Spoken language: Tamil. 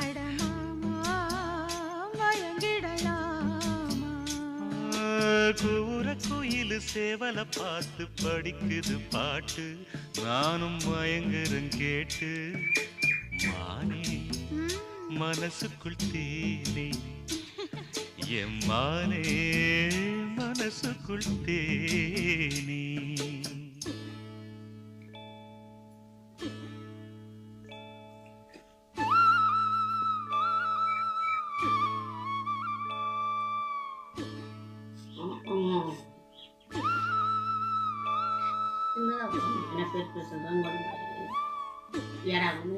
அடமாமா மயங்கிடலாமா கூற குயிலு சேவல பார்த்து படிக்குது பாட்டு நானும் மயங்குறேன் கேட்டு மானே மனசுக்குள் தேனே எம்மானே மனசுக்குள் தேனே என்ன பேர் சொல்றாங்க யாராவது